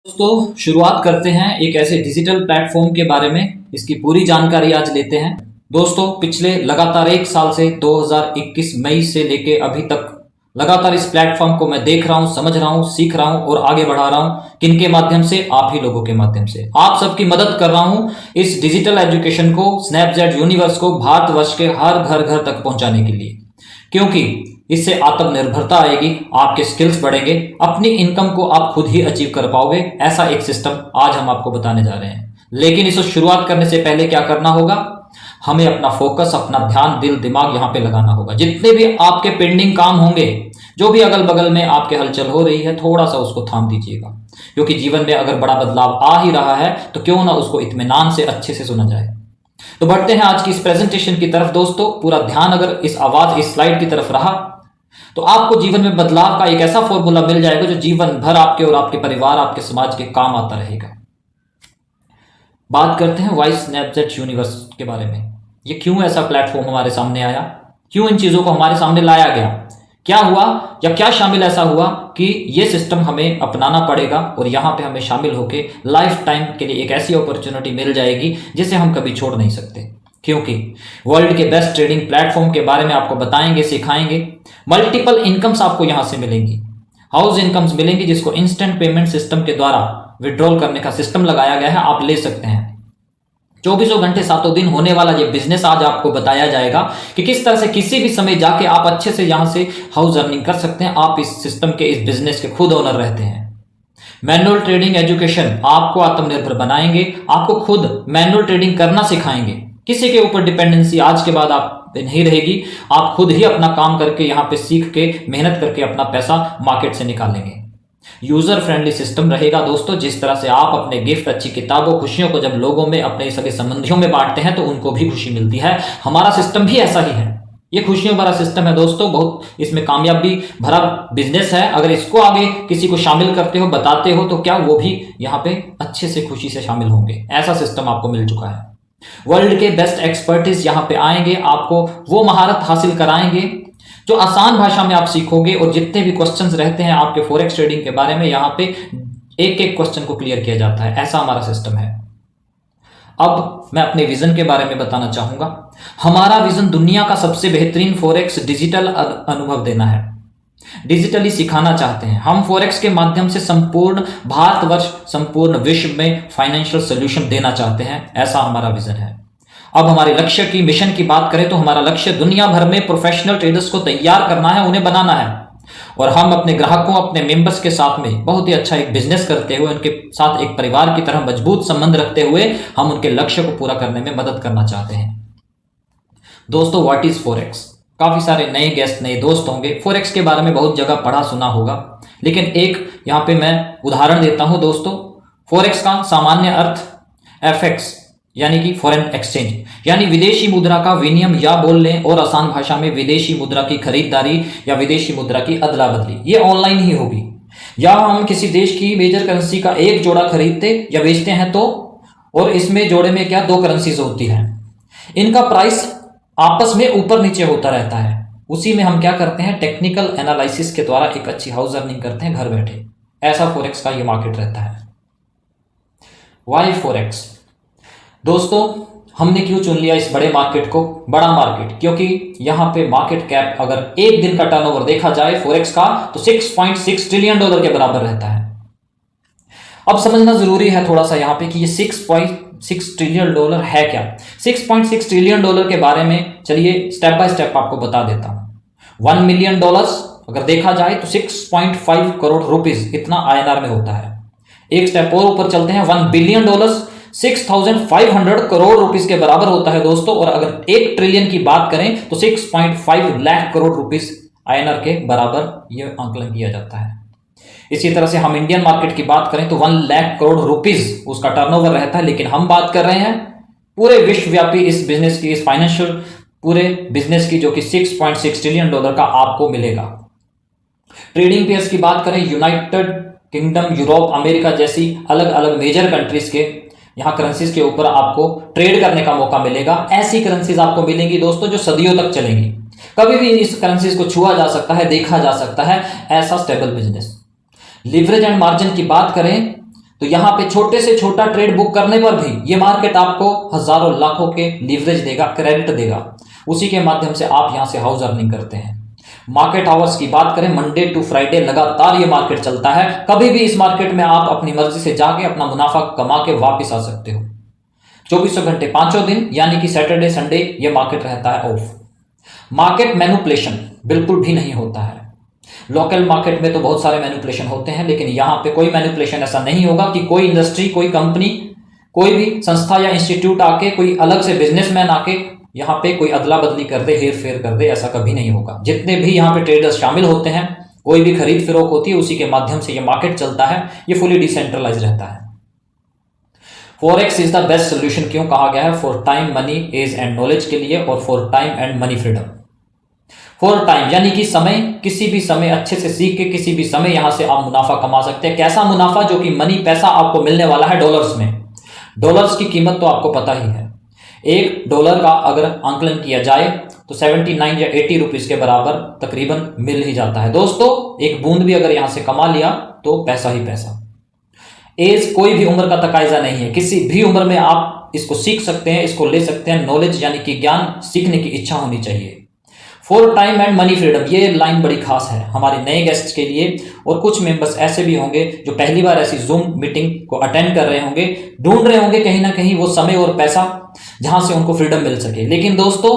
दोस्तों शुरुआत करते हैं एक ऐसे डिजिटल प्लेटफॉर्म के बारे में। इसकी पूरी जानकारी आज लेते हैं। दोस्तों पिछले लगातार एक साल से 2021 मई से लेके अभी तक लगातार इस प्लेटफॉर्म को मैं देख रहा हूं, समझ रहा हूं, सीख रहा हूं और आगे बढ़ा रहा हूं। किनके माध्यम से? आप ही लोगों के माध्यम से। आप सबकी मदद कर रहा हूं इस डिजिटल एजुकेशन को, स्नैपचैट यूनिवर्स को भारतवर्ष के हर घर घर तक पहुंचाने के लिए, क्योंकि इससे आत्मनिर्भरता आएगी, आपके स्किल्स बढ़ेंगे, अपनी इनकम को आप खुद ही अचीव कर पाओगे। ऐसा एक सिस्टम आज हम आपको बताने जा रहे हैं। लेकिन इसे शुरुआत करने से पहले क्या करना होगा? हमें अपना फोकस, अपना ध्यान, दिल दिमाग यहां पे लगाना होगा। जितने भी आपके पेंडिंग काम होंगे, जो भी अगल बगल में आपके हलचल हो रही है, थोड़ा सा उसको थाम दीजिएगा, क्योंकि जीवन में अगर बड़ा बदलाव आ ही रहा है तो क्यों ना उसको इत्मीनान से अच्छे से सुना जाए। तो बढ़ते हैं आज की इस प्रेजेंटेशन की तरफ। दोस्तों पूरा ध्यान अगर इस आवाज, इस स्लाइड की तरफ रहा तो आपको जीवन में बदलाव का एक ऐसा फॉर्मूला मिल जाएगा जो जीवन भर आपके और आपके परिवार, आपके समाज के काम आता रहेगा। बात करते हैं वाई स्नैपचैट यूनिवर्स के बारे में। ये क्यों ऐसा प्लेटफॉर्म हमारे सामने आया, क्यों इन चीजों को हमारे सामने लाया गया, क्या हुआ या क्या शामिल ऐसा हुआ कि ये सिस्टम हमें अपनाना पड़ेगा और यहां पे हमें शामिल होकर लाइफ टाइम के लिए एक ऐसी अपॉर्चुनिटी मिल जाएगी जिसे हम कभी छोड़ नहीं सकते। क्योंकि वर्ल्ड के बेस्ट ट्रेडिंग प्लेटफॉर्म के बारे में आपको बताएंगे, सिखाएंगे। मल्टीपल इनकम्स आपको यहां से मिलेंगी, हाउस इनकम्स मिलेंगी, जिसको इंस्टेंट पेमेंट सिस्टम के द्वारा विड्रॉल करने का सिस्टम लगाया गया है, आप ले सकते हैं। 24 घंटे 7 दिन होने वाला ये बिजनेस आज आपको बताया जाएगा कि किस तरह से किसी भी समय जाके आप अच्छे से यहां से हाउस अर्निंग कर सकते हैं। आप इस सिस्टम के, इस बिजनेस के खुद ओनर रहते हैं। मैनुअल ट्रेडिंग एजुकेशन आपको आत्मनिर्भर बनाएंगे, आपको खुद मैनुअल ट्रेडिंग करना सिखाएंगे। किसी के ऊपर डिपेंडेंसी आज के बाद आप नहीं रहेगी। आप खुद ही अपना काम करके, यहां पे सीख के, मेहनत करके अपना पैसा मार्केट से निकालेंगे। यूजर फ्रेंडली सिस्टम रहेगा दोस्तों। जिस तरह से आप अपने गिफ्ट, अच्छी किताबों, खुशियों को जब लोगों में, अपने सगे संबंधियों में बांटते हैं तो उनको भी खुशी मिलती है। हमारा सिस्टम भी ऐसा ही है। ये खुशियों भरा सिस्टम है दोस्तों, बहुत इसमें कामयाबी भरा बिजनेस है। अगर इसको आगे किसी को शामिल करते हो, बताते हो, तो क्या वो भी यहाँ पे अच्छे से, खुशी से शामिल होंगे। ऐसा सिस्टम आपको मिल चुका है। वर्ल्ड के बेस्ट एक्सपर्टिस यहां पे आएंगे, आपको वो महारत हासिल कराएंगे जो आसान भाषा में आप सीखोगे। और जितने भी क्वेश्चंस रहते हैं आपके फॉरेक्स ट्रेडिंग के बारे में, यहां पे एक एक क्वेश्चन को क्लियर किया जाता है। ऐसा हमारा सिस्टम है। अब मैं अपने विजन के बारे में बताना चाहूंगा। हमारा विजन दुनिया का सबसे बेहतरीन फॉरेक्स डिजिटल अनुभव देना है। डिजिटली सिखाना चाहते हैं हम। फॉरेक्स के माध्यम से संपूर्ण भारतवर्ष, संपूर्ण विश्व में फाइनेंशियल सोल्यूशन देना चाहते हैं। ऐसा हमारा विजन है। अब हमारे लक्ष्य की, मिशन की बात करें तो हमारा लक्ष्य दुनिया भर में प्रोफेशनल ट्रेडर्स को तैयार करना है, उन्हें बनाना है। और हम अपने ग्राहकों, अपने मेंबर्स के साथ में बहुत ही अच्छा एक बिजनेस करते हुए, उनके साथ एक परिवार की तरह मजबूत संबंध रखते हुए हम उनके लक्ष्य को पूरा करने में मदद करना चाहते हैं। दोस्तों व्हाट इज फॉरेक्स? काफी सारे नए गेस्ट, नए दोस्त होंगे। फॉरेक्स के बारे में बहुत जगह पढ़ा सुना होगा, लेकिन एक यहां पे मैं उदाहरण देता हूं दोस्तों। फॉरेक्स का सामान्य अर्थ एफएक्स यानी कि फॉरेन एक्सचेंज, यानी विदेशी मुद्रा का विनिमय, या बोल लें और आसान भाषा में विदेशी मुद्रा की खरीदारी या विदेशी मुद्रा की अदला बदली। ये ऑनलाइन ही होगी। या हम किसी देश की मेजर करेंसी का एक जोड़ा खरीदते या बेचते हैं तो, और इसमें जोड़े में क्या 2 करेंसीज होती हैं, इनका प्राइस आपस में ऊपर नीचे होता रहता है। उसी में हम क्या करते हैं, टेक्निकल एनालिसिस के द्वारा एक अच्छी हाउस अर्निंग करते हैं घर बैठे। ऐसा फॉरेक्स का ये मार्केट रहता है। Why forex? दोस्तों हमने क्यों चुन लिया इस बड़े मार्केट को? बड़ा मार्केट क्योंकि यहां पे मार्केट कैप, अगर एक दिन का टर्नओवर देखा जाए फॉरेक्स का, तो $6.6 ट्रिलियन के बराबर रहता है। अब समझना जरूरी है थोड़ा सा यहां पे कि ये $6.6 ट्रिलियन है क्या। $6.6 ट्रिलियन के बारे में चलिए स्टेप बाय स्टेप आपको बता देता हूं। $1 मिलियन अगर देखा जाए तो 6.5 करोड़ रुपीस, इतना INR में होता है। एक स्टेप और ऊपर चलते हैं, $1 बिलियन 6,500 करोड़ रुपीस के बराबर होता है दोस्तों। और अगर 1 ट्रिलियन की बात करें तो 6.5 लाख करोड़ रुपीस INR के बराबर यह आंकलन किया जाता है। इसी तरह से हम इंडियन मार्केट की बात करें तो 1 लाख करोड़ रुपीस उसका टर्नओवर रहता है। लेकिन हम बात कर रहे हैं पूरे विश्वव्यापी इस बिजनेस की, इस फाइनेंशियल पूरे बिजनेस की, जो कि $6.6 ट्रिलियन का आपको मिलेगा। ट्रेडिंग पेयर्स की बात करें, यूनाइटेड किंगडम, यूरोप, अमेरिका जैसी अलग अलग मेजर कंट्रीज के यहां करेंसीज के ऊपर आपको ट्रेड करने का मौका मिलेगा। ऐसी करेंसीज आपको मिलेंगी दोस्तों जो सदियों तक चलेंगी। कभी भी इस करेंसीज को छुआ जा सकता है, देखा जा सकता है। ऐसा stable business. Leverage and margin की बात करें तो यहां पे छोटे से छोटा ट्रेड बुक करने पर भी ये मार्केट आपको हजारों लाखों के लीवरेज देगा, क्रेडिट देगा। उसी के माध्यम से आप यहां से हाउस अर्निंग करते हैं। मार्केट आवर्स की बात करें, मंडे टू फ्राइडे लगातार ये मार्केट चलता है। कभी भी इस मार्केट में आप अपनी मर्जी से जाके अपना मुनाफा कमा के वापस आ सकते हो। 24 घंटे 5 दिन, यानी कि सैटरडे संडे ये मार्केट रहता है ऑफ। मार्केट मैनिपुलेशन बिल्कुल भी नहीं होता है। लोकल मार्केट में तो बहुत सारे मैनिपुलेशन होते हैं, लेकिन यहां पे कोई मैनिपुलेशन ऐसा नहीं होगा कि कोई इंडस्ट्री, कोई कंपनी, कोई भी संस्था या इंस्टीट्यूट आके, कोई अलग से बिजनेसमैन आके यहां पे कोई अदला बदली कर दे, हेर फेर कर दे, ऐसा कभी नहीं होगा। जितने भी यहां पे ट्रेडर्स शामिल होते हैं, कोई भी खरीद फरोख होती है, उसी के माध्यम से ये मार्केट चलता है। ये फुली डिसेंट्रलाइज रहता है। Forex is the best solution क्यों कहा गया है? For time, money, age and knowledge के लिए, और for time and money freedom. For time यानी कि समय, किसी भी समय अच्छे से सीख के किसी भी समय यहां से आप मुनाफा कमा सकते हैं। कैसा मुनाफा? जो कि मनी, पैसा आपको मिलने वाला है डॉलर्स में। डॉलर्स की कीमत तो आपको पता ही है। $1 का अगर आंकलन किया जाए तो 79 या 80 रुपीज के बराबर तकरीबन मिल ही जाता है। दोस्तों, एक बूंद भी अगर यहां से कमा लिया तो पैसा ही पैसा। एज कोई भी उम्र का तकाजा नहीं है। किसी भी उम्र में आप इसको सीख सकते हैं, इसको ले सकते हैं। नॉलेज यानी कि ज्ञान सीखने की इच्छा होनी चाहिए। For time and money freedom, ये लाइन बड़ी खास है हमारे नए गेस्ट के लिए। और कुछ मेंबर्स ऐसे भी होंगे जो पहली बार ऐसी जूम मीटिंग को अटेंड कर रहे होंगे, ढूंढ रहे होंगे कहीं ना कहीं वो समय और पैसा जहां से उनको फ्रीडम मिल सके। लेकिन दोस्तों,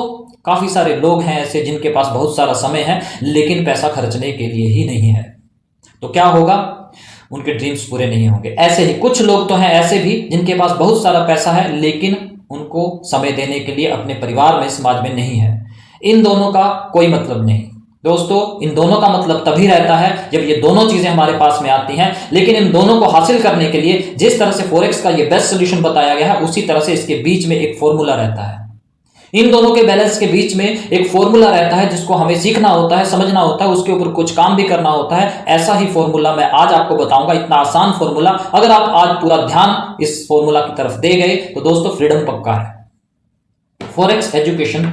काफी सारे लोग हैं ऐसे जिनके पास बहुत सारा समय है लेकिन पैसा खर्चने के लिए ही नहीं है। तो क्या होगा? उनके ड्रीम्स पूरे नहीं होंगे। ऐसे ही कुछ लोग तो हैं ऐसे भी जिनके पास बहुत सारा पैसा है लेकिन उनको समय देने के लिए अपने परिवार में, समाज में नहीं है। इन दोनों का कोई मतलब नहीं दोस्तों। इन दोनों का मतलब तभी रहता है जब ये दोनों चीजें हमारे पास में आती हैं। लेकिन इन दोनों को हासिल करने के लिए जिस तरह से फॉरेक्स का ये बेस्ट सोल्यूशन बताया गया है, उसी तरह से इसके बीच में एक फॉर्मूला रहता है। इन दोनों के बैलेंस के बीच में एक फॉर्मूला रहता है जिसको हमें सीखना होता है, समझना होता है, उसके ऊपर कुछ काम भी करना होता है। ऐसा ही फॉर्मूला मैं आज आपको बताऊंगा, इतना आसान फॉर्मूला। अगर आप आज पूरा ध्यान इस फॉर्मूला की तरफ दे गए तो दोस्तों फ्रीडम पक्का है। फॉरेक्स एजुकेशन,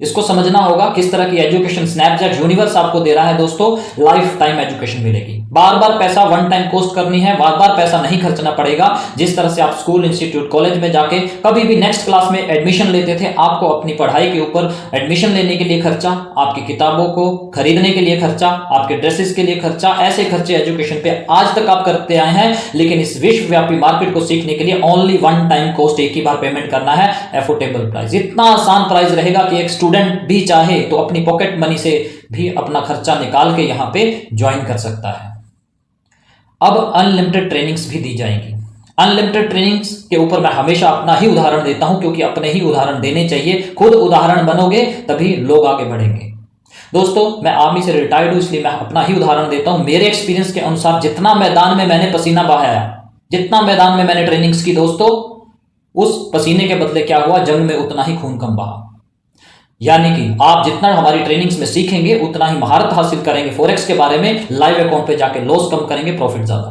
इसको समझना होगा किस तरह की एजुकेशन स्नैपचैट यूनिवर्स आपको दे रहा है। दोस्तों, लाइफ टाइम एजुकेशन मिलेगी। बार बार पैसा वन टाइम कॉस्ट करनी है, बार बार पैसा नहीं खर्चना पड़ेगा। जिस तरह से आप स्कूल, इंस्टीट्यूट, कॉलेज में जाके कभी भी नेक्स्ट क्लास में एडमिशन लेते थे, आपको अपनी पढ़ाई के ऊपर एडमिशन लेने के लिए खर्चा, आपकी किताबों को खरीदने के लिए खर्चा, आपके ड्रेसेस के लिए खर्चा, ऐसे खर्चे एजुकेशन पे आज तक आप करते आए हैं। लेकिन इस विश्वव्यापी मार्केट को सीखने के लिए ओनली वन टाइम कॉस्ट, एक ही बार पेमेंट करना है, एफोर्डेबल प्राइस। इतना आसान प्राइस रहेगा कि एक स्टूडेंट भी चाहे तो अपनी पॉकेट मनी से भी अपना खर्चा निकाल के यहां पे ज्वाइन कर सकता है। अब अनलिमिटेड ट्रेनिंग्स भी दी जाएंगी। अनलिमिटेड ट्रेनिंग्स के ऊपर मैं हमेशा अपना ही उदाहरण देता हूं, क्योंकि अपने ही उदाहरण देने चाहिए। खुद उदाहरण बनोगे तभी लोग आगे बढ़ेंगे। दोस्तों, मैं आर्मी से रिटायर्ड हूं, इसलिए मैं अपना ही उदाहरण देता हूं। मेरे एक्सपीरियंस के अनुसार जितना मैदान में मैंने पसीना बहाया, जितना मैदान में मैंने ट्रेनिंग्स की दोस्तों, उस पसीने के बदले क्या हुआ? जंग में उतना ही खून कम बहा। यानी कि आप जितना हमारी ट्रेनिंग्स में सीखेंगे उतना ही महारत हासिल करेंगे फॉरेक्स के बारे में। लाइव अकाउंट पे जाके लॉस कम करेंगे, प्रॉफिट ज्यादा।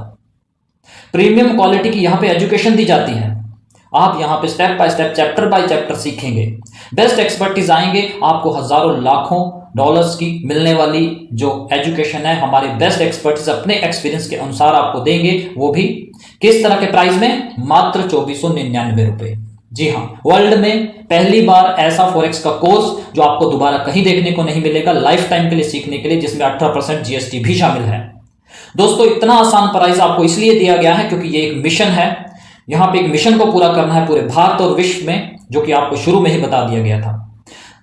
प्रीमियम क्वालिटी की यहां पे एजुकेशन दी जाती है। आप यहां पे step by step, chapter by chapter सीखेंगे। बेस्ट एक्सपर्टीज आएंगे, आपको हजारों लाखों डॉलर्स की मिलने वाली जो एजुकेशन है, हमारे बेस्ट एक्सपर्टीज अपने एक्सपीरियंस के अनुसार आपको देंगे। वो भी किस तरह के प्राइस में? मात्र 2499 रुपए। जी हां, वर्ल्ड में पहली बार ऐसा फॉरेक्स का कोर्स जो आपको दोबारा कहीं देखने को नहीं मिलेगा, लाइफ टाइम के लिए सीखने के लिए, जिसमें 18% जीएसटी भी शामिल है। दोस्तों, इतना आसान प्राइस आपको इसलिए दिया गया है क्योंकि ये एक मिशन है। यहां पे एक मिशन को पूरा करना है पूरे भारत और विश्व में, जो कि आपको शुरू में ही बता दिया गया था।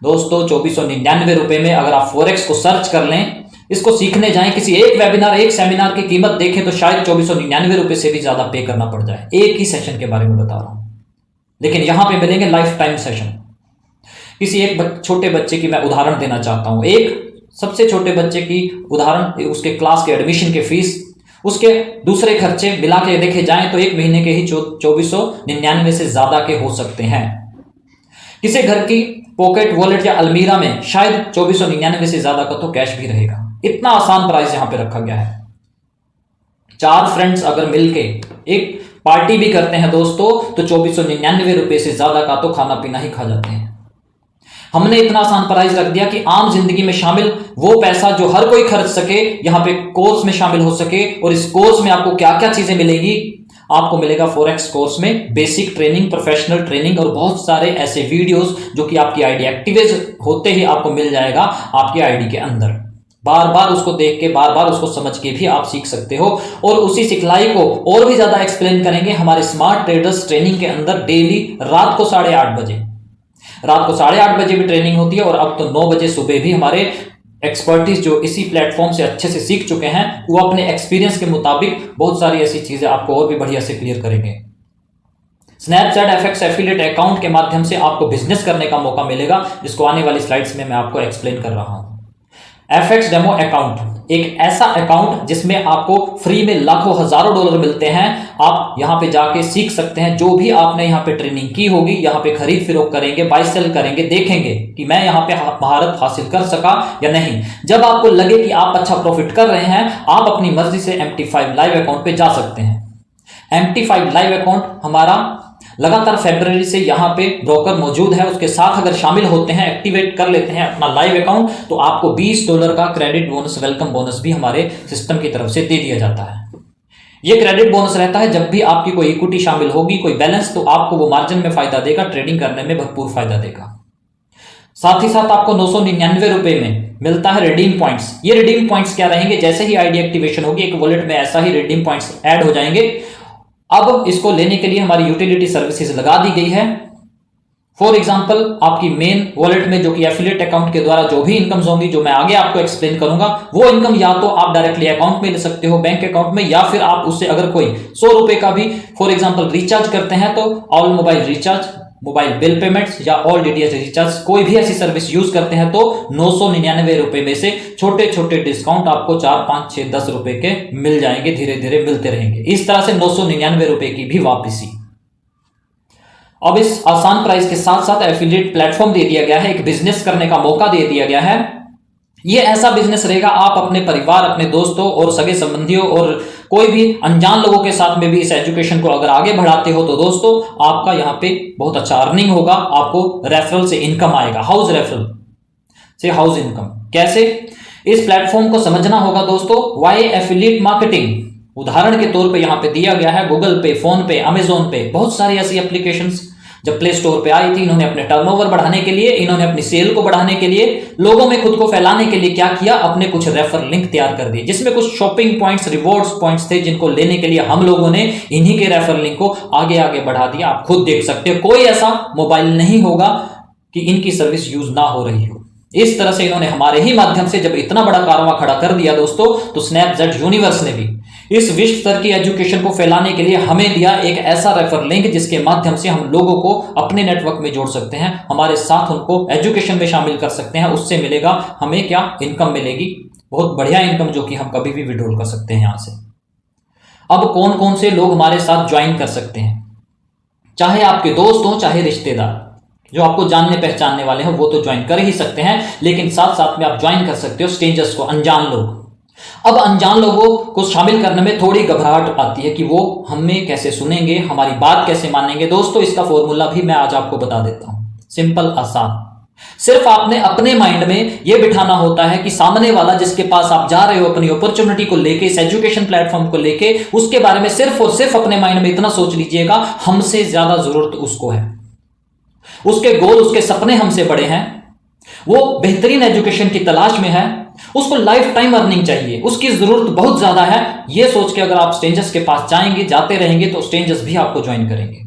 दोस्तों, 2499 रुपए में अगर आप फॉरेक्स को सर्च कर लें, इसको सीखने जाएं, किसी एक वेबिनार, एक सेमिनार की कीमत देखें तो शायद 2499 रुपए से भी ज्यादा पे करना पड़ जाए। एक ही सेशन के बारे में बता रहा हूं, लेकिन यहां पे मिलेंगे लाइफ टाइम सेशन। किसी एक छोटे बच्चे की मैं उदाहरण देना चाहता हूं। एक सबसे छोटे बच्चे की उदाहरण, उसके क्लास के एडमिशन के फीस, उसके दूसरे खर्चे मिला के देखे जाएं तो एक महीने के ही 2499 से ज्यादा के हो सकते हैं। किसी घर की पॉकेट, वॉलेट या अलमीरा में शायद 2499 से ज्यादा का तो कैश भी रहेगा। इतना आसान प्राइस यहां पे रखा गया है। 4 फ्रेंड्स अगर मिलके एक पार्टी भी करते हैं दोस्तों, तो 2499 रुपए से ज्यादा का तो खाना पीना ही खा जाते हैं। हमने इतना आसान प्राइस रख दिया कि आम जिंदगी में शामिल वो पैसा जो हर कोई खर्च सके, यहां पे कोर्स में शामिल हो सके। और इस कोर्स में आपको क्या क्या चीजें मिलेगी, आपको मिलेगा फॉरेक्स कोर्स में बेसिक ट्रेनिंग, प्रोफेशनल ट्रेनिंग और बहुत सारे ऐसे वीडियोस जो कि आपकी आईडी एक्टिवेट होते ही आपको मिल जाएगा आपकी आईडी के अंदर। बार बार उसको देख के, बार बार उसको समझ के भी आप सीख सकते हो और उसी सिखलाई को और भी ज्यादा एक्सप्लेन करेंगे हमारे स्मार्ट ट्रेडर्स ट्रेनिंग के अंदर डेली रात को 8:30 बजे। रात को 8:30 बजे भी ट्रेनिंग होती है और अब तो 9 बजे सुबह भी हमारे एक्सपर्टीज जो इसी प्लेटफॉर्म से अच्छे से सीख चुके हैं वो अपने एक्सपीरियंस के मुताबिक बहुत सारी ऐसी चीजें आपको और भी बढ़िया से क्लियर करेंगे। स्नैपचैट एफएक्स एफिलिएट अकाउंट के माध्यम से आपको बिजनेस करने का मौका मिलेगा, जिसको आने वाली स्लाइड्स में मैं आपको एक्सप्लेन कर रहा हूं। एफएक्स डेमो अकाउंट एक ऐसा अकाउंट जिसमें आपको फ्री में लाखों हजारों डॉलर मिलते हैं। आप यहां पे जाके सीख सकते हैं जो भी आपने यहां पे ट्रेनिंग की होगी, यहां पे खरीद फरोख्त करेंगे, बाय सेल करेंगे, देखेंगे कि मैं यहां पे महारत हासिल कर सका या नहीं। जब आपको लगे कि आप अच्छा प्रॉफिट कर रहे हैं, आप अपनी मर्जी से MT5 लाइव अकाउंट पे जा सकते हैं। MT5 लाइव अकाउंट हमारा लगातार फरवरी से यहां पे ब्रोकर मौजूद है, उसके साथ अगर शामिल होते हैं, एक्टिवेट कर लेते हैं अपना लाइव अकाउंट, तो आपको $20 का क्रेडिट बोनस, वेलकम बोनस भी हमारे सिस्टम की तरफ से दे दिया जाता है। यह क्रेडिट बोनस रहता है जब भी आपकी कोई इक्विटी शामिल होगी, कोई बैलेंस, तो आपको वो मार्जिन में फायदा देगा, ट्रेडिंग करने में भरपूर फायदा देगा। साथ ही साथ आपको 999 रुपए में मिलता है रिडीम पॉइंट्स। ये रिडीम पॉइंट्स क्या रहेंगे, जैसे ही आईडी एक्टिवेशन होगी एक वॉलेट में ऐसा ही रिडीम पॉइंट्स ऐड हो जाएंगे। अब इसको लेने के लिए हमारी यूटिलिटी सर्विसेज लगा दी गई है। फॉर एग्जांपल आपकी मेन वॉलेट में जो कि एफिलिएट अकाउंट के द्वारा जो भी इनकम्स होंगी, जो मैं आगे आपको एक्सप्लेन करूंगा, वो इनकम या तो आप डायरेक्टली अकाउंट में ले सकते हो, बैंक अकाउंट में, या फिर आप उससे अगर कोई 100 रुपए का भी फॉर एग्जांपल रिचार्ज करते हैं तो all mobile recharge, mobile bill payments या ऑल डीटीएच रिचार्ज, कोई भी ऐसी सर्विस यूज करते हैं तो 999 रुपए में से छोटे छोटे डिस्काउंट आपको 4, 5, 6, 10 रुपए के मिल जाएंगे, धीरे धीरे मिलते रहेंगे। इस तरह से 999 रुपए की भी वापसी। अब इस आसान प्राइस के साथ साथ एफिलिएट प्लेटफॉर्म दे दिया गया है, एक बिजनेस करने का मौका दे दिया गया है। ये ऐसा बिजनेस रहेगा, आप अपने परिवार, अपने दोस्तों और सगे संबंधियों और कोई भी अनजान लोगों के साथ में भी इस एजुकेशन को अगर आगे बढ़ाते हो तो दोस्तों आपका यहाँ पे बहुत अच्छा अर्निंग होगा, आपको रेफरल से इनकम आएगा, हाउस रेफरल से हाउस इनकम। कैसे, इस प्लेटफॉर्म को समझना होगा दोस्तों। वाई एफिलिएट मार्केटिंग उदाहरण के तौर पे यहाँ पे दिया गया है। गूगल पे, फोन पे, अमेजोन पे, बहुत सारी ऐसी एप्लीकेशंस जब प्ले स्टोर पे आई थी, इन्होंने अपने टर्नओवर बढ़ाने के लिए, इन्होंने अपनी सेल को बढ़ाने के लिए, लोगों में खुद को फैलाने के लिए क्या किया, अपने कुछ रेफर लिंक तैयार कर दिए, जिसमें कुछ शॉपिंग पॉइंट्स, रिवॉर्ड्स पॉइंट्स थे, जिनको लेने के लिए हम लोगों ने इन्हीं के रेफर लिंक को आगे आगे बढ़ा दिया। आप खुद देख सकते हो, कोई ऐसा मोबाइल नहीं होगा कि इनकी सर्विस यूज ना हो रही हो। इस तरह से इन्होंने हमारे ही माध्यम से जब इतना बड़ा कारवां खड़ा कर दिया दोस्तों, तो स्नैपचैट यूनिवर्स ने भी इस विश्व स्तर की एजुकेशन को फैलाने के लिए हमें दिया एक ऐसा रेफर लिंक जिसके माध्यम से हम लोगों को अपने नेटवर्क में जोड़ सकते हैं, हमारे साथ उनको एजुकेशन में शामिल कर सकते हैं। उससे मिलेगा हमें क्या, इनकम मिलेगी, बहुत बढ़िया इनकम, जो कि हम कभी भी विड्रॉल कर सकते हैं यहां से। अब कौन कौन से लोग हमारे साथ ज्वाइन कर सकते हैं, चाहे आपके दोस्त हो, चाहे रिश्तेदार, जो आपको जानने पहचानने वाले हैं वो तो ज्वाइन कर ही सकते हैं, लेकिन साथ साथ में आप ज्वाइन कर सकते हो स्ट्रेंजर्स को, अनजान लोग। अब अनजान लोगों को शामिल करने में थोड़ी घबराहट आती है कि वो हमें कैसे सुनेंगे, हमारी बात कैसे मानेंगे। दोस्तों इसका फॉर्मूला भी मैं आज आपको बता देता हूं, सिंपल, आसान। सिर्फ आपने अपने माइंड में यह बिठाना होता है कि सामने वाला जिसके पास आप जा रहे हो अपनी अपॉर्चुनिटी को लेके, इस एजुकेशन प्लेटफॉर्म को लेके, उसके बारे में सिर्फ और सिर्फ अपने माइंड में इतना सोच लीजिएगा, हमसे ज्यादा जरूरत उसको है, उसके गोल, उसके सपने हमसे बड़े हैं, वो बेहतरीन एजुकेशन की तलाश में है, उसको लाइफ टाइम अर्निंग चाहिए, उसकी जरूरत बहुत ज्यादा है। ये सोच के अगर आप स्ट्रेंजर्स के पास जाएंगे, जाते रहेंगे, तो स्ट्रेंजर्स भी आपको ज्वाइन करेंगे।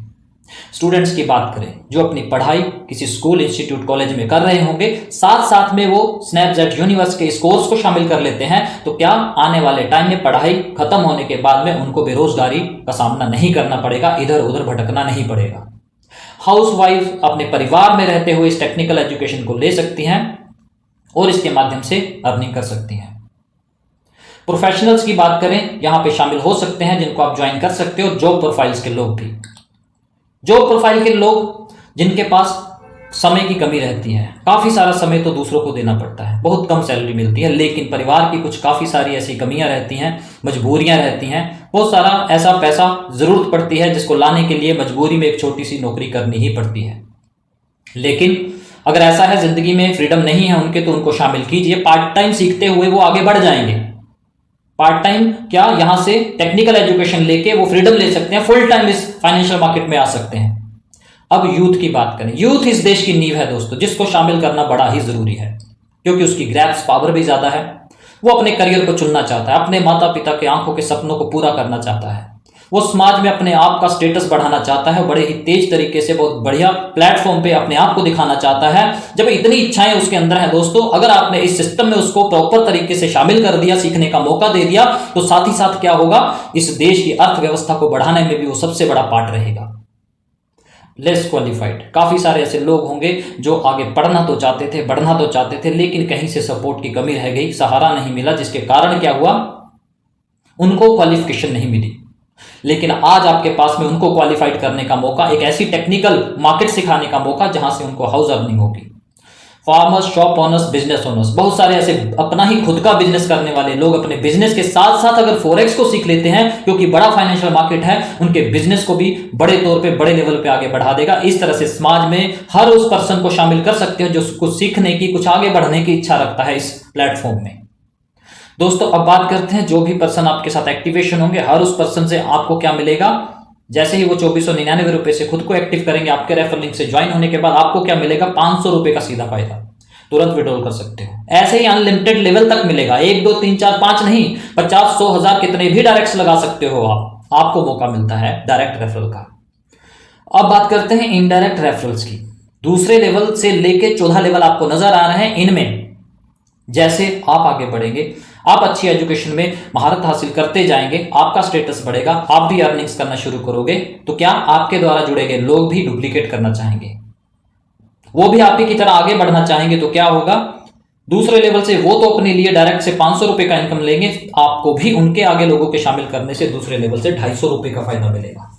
स्टूडेंट्स की बात करें जो अपनी पढ़ाई किसी स्कूल, इंस्टीट्यूट, कॉलेज में कर रहे होंगे, साथ साथ में वो स्नैपचैट यूनिवर्स के इस कोर्स को शामिल कर लेते हैं, तो क्या आने वाले टाइम में पढ़ाई खत्म होने के बाद में उनको बेरोजगारी का सामना नहीं करना पड़ेगा, इधर उधर भटकना नहीं पड़ेगा। हाउसवाइफ अपने परिवार में रहते हुए इस टेक्निकल एजुकेशन को ले सकती हैं और इसके माध्यम से अर्निंग कर सकती हैं। प्रोफेशनल्स की बात करें, यहां पे शामिल हो सकते हैं जिनको आप ज्वाइन कर सकते हो, जॉब प्रोफाइल्स के लोग भी, जॉब प्रोफाइल के लोग जिनके पास समय की कमी रहती है, काफी सारा समय तो दूसरों को देना पड़ता है, बहुत कम सैलरी मिलती है, लेकिन परिवार की कुछ काफी सारी ऐसी कमियां रहती हैं, मजबूरियां रहती हैं, बहुत सारा ऐसा पैसा जरूरत पड़ती है जिसको लाने के लिए मजबूरी में एक छोटी सी नौकरी करनी ही पड़ती है। लेकिन अगर ऐसा है, जिंदगी में फ्रीडम नहीं है उनके, तो उनको शामिल कीजिए, पार्ट टाइम सीखते हुए वो आगे बढ़ जाएंगे। पार्ट टाइम क्या यहां से टेक्निकल एजुकेशन लेके वो फ्रीडम ले सकते हैं, फुल टाइम इस फाइनेंशियल मार्केट में आ सकते हैं। अब यूथ की बात करें, यूथ इस देश की नींव है दोस्तों, जिसको शामिल करना बड़ा ही जरूरी है, क्योंकि उसकी ग्रैप्स पावर भी ज्यादा है। वो अपने करियर को चुनना चाहता है, अपने माता पिता के आंखों के सपनों को पूरा करना चाहता है, वो समाज में अपने आप का स्टेटस बढ़ाना चाहता है, बड़े ही तेज तरीके से बहुत बढ़िया प्लेटफॉर्म पे अपने आप को दिखाना चाहता है। जब इतनी इच्छाएं उसके अंदर है दोस्तों, अगर आपने इस सिस्टम में उसको प्रॉपर तरीके से शामिल कर दिया, सीखने का मौका दे दिया, तो साथ ही साथ क्या होगा, इस देश की अर्थव्यवस्था को बढ़ाने में भी वो सबसे बड़ा पार्ट रहेगा। लेस क्वालिफाइड, काफी सारे ऐसे लोग होंगे जो आगे पढ़ना तो चाहते थे, बढ़ना तो चाहते थे, लेकिन कहीं से सपोर्ट की कमी रह गई, सहारा नहीं मिला, जिसके कारण क्या हुआ, उनको क्वालिफिकेशन नहीं मिली। लेकिन आज आपके पास में उनको क्वालिफाइड करने का मौका, एक ऐसी टेक्निकल मार्केट सिखाने का मौका जहां से उनको हाउस अर्निंग होगी। Farmers, shop owners, business owners, बहुत सारे ऐसे अपना ही खुद का बिजनेस करने वाले लोग अपने बिजनेस के साथ साथ अगर फॉरेक्स को सीख लेते हैं, क्योंकि बड़ा फाइनेंशियल मार्केट है, उनके बिजनेस को भी बड़े तौर पे बड़े लेवल पे आगे बढ़ा देगा। इस तरह से समाज में हर उस पर्सन को शामिल कर सकते हो जो कुछ सीखने की, कुछ आगे बढ़ने की इच्छा रखता है इस प्लेटफॉर्म में। दोस्तों अब बात करते हैं, जो भी पर्सन आपके साथ एक्टिवेशन होंगे, हर उस पर्सन से आपको क्या मिलेगा, जैसे ही वो 2499 रुपए से खुद को एक्टिव करेंगे, आपके रेफर लिंक से ज्वाइन होने के बाद आपको क्या मिलेगा, 500 रुपए का सीधा फायदा, तुरंत विड्रॉल कर सकते हो। ऐसे ही अनलिमिटेड लेवल तक मिलेगा, 1 2 3 4 5 नहीं, 50 100 1000 कितने भी डायरेक्ट लगा सकते हो आपको मौका मिलता है डायरेक्ट रेफरल का। अब बात करते हैं इनडायरेक्ट रेफरल्स की। दूसरे लेवल से लेके 14 लेवल आपको नजर आ रहे हैं। इनमें जैसे आप आगे बढ़ेंगे, आप अच्छी एजुकेशन में महारत हासिल करते जाएंगे, आपका स्टेटस बढ़ेगा, आप भी अर्निंग्स करना शुरू करोगे, तो क्या आपके द्वारा जुड़े गए लोग भी डुप्लीकेट करना चाहेंगे, वो भी आप ही की तरह आगे बढ़ना चाहेंगे। तो क्या होगा, दूसरे लेवल से वो तो अपने लिए डायरेक्ट से 500 रुपए का इनकम लेंगे, आपको भी उनके आगे लोगों के शामिल करने से दूसरे लेवल से 250 रुपए का फायदा मिलेगा।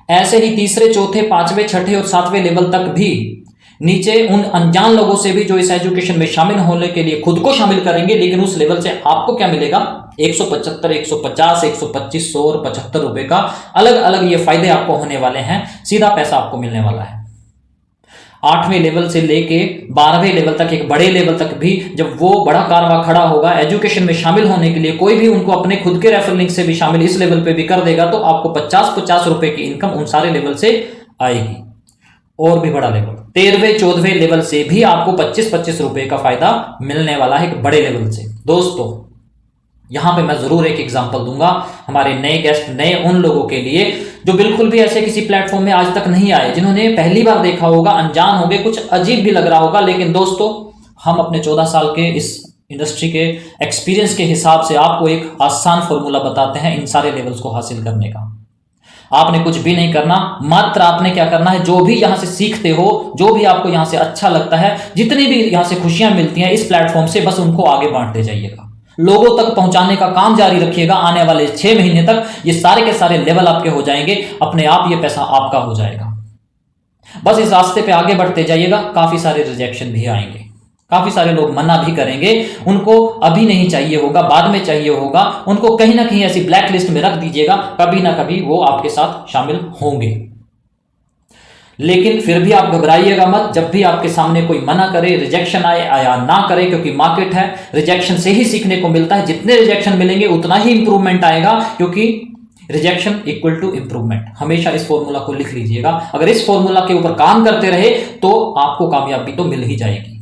ऐसे ही तीसरे, चौथे, पांचवें, छठे और सातवें लेवल तक भी नीचे उन अनजान लोगों से भी जो इस एजुकेशन में शामिल होने के लिए खुद को शामिल करेंगे, लेकिन उस लेवल से आपको क्या मिलेगा, 175, 150, 125, 100 और 75 रुपए का अलग अलग ये फायदे आपको होने वाले हैं, सीधा पैसा आपको मिलने वाला है। 8वें लेवल से लेके 12वें लेवल तक, एक बड़े लेवल तक भी जब वो बड़ा कारवा खड़ा होगा एजुकेशन में शामिल होने के लिए, कोई भी उनको अपने खुद के रेफर लिंक से भी शामिल इस लेवल पे भी कर देगा, तो आपको 50-50 रुपए की इनकम उन सारे लेवल से आएगी। और भी बड़ा लेवल 13वें 14वें लेवल से भी आपको 25-25 रुपए का फायदा मिलने वाला है एक बड़े लेवल से। दोस्तों यहां पे मैं जरूर एक एग्जांपल दूंगा हमारे नए गेस्ट, नए उन लोगों के लिए जो बिल्कुल भी ऐसे किसी प्लेटफॉर्म में आज तक नहीं आए, जिन्होंने पहली बार देखा होगा, अनजान होंगे, कुछ अजीब भी लग रहा होगा, लेकिन दोस्तों हम अपने 14 साल के इस इंडस्ट्री के एक्सपीरियंस के हिसाब से आपको एक आसान फॉर्मूला बताते हैं इन सारे लेवल्स को हासिल करने का। आपने कुछ भी नहीं करना, मात्र आपने क्या करना है, जो भी यहां से सीखते हो, जो भी आपको यहां से अच्छा लगता है, जितनी भी यहां से खुशियां मिलती हैं इस प्लेटफॉर्म से, बस उनको आगे बांटते जाइएगा, लोगों तक पहुंचाने का काम जारी रखिएगा। आने वाले 6 महीने तक ये सारे के सारे लेवल आपके हो जाएंगे, अपने आप ये पैसा आपका हो जाएगा। बस इस रास्ते पे आगे बढ़ते जाइएगा। काफी सारे रिजेक्शन भी आएंगे, काफी सारे लोग मना भी करेंगे, उनको अभी नहीं चाहिए होगा, बाद में चाहिए होगा, उनको कहीं ना कहीं ऐसी ब्लैक लिस्ट में रख दीजिएगा, कभी ना कभी वो आपके साथ शामिल होंगे। लेकिन फिर भी आप घबराइएगा मत, जब भी आपके सामने कोई मना करे, रिजेक्शन आए या ना करे, क्योंकि मार्केट है, रिजेक्शन से ही सीखने को मिलता है। जितने रिजेक्शन मिलेंगे उतना ही इंप्रूवमेंट आएगा, क्योंकि रिजेक्शन इक्वल टू इंप्रूवमेंट। हमेशा इस फॉर्मूला को लिख लीजिएगा। अगर इस फॉर्मूला के ऊपर काम करते रहे तो आपको कामयाबी तो मिल ही जाएगी।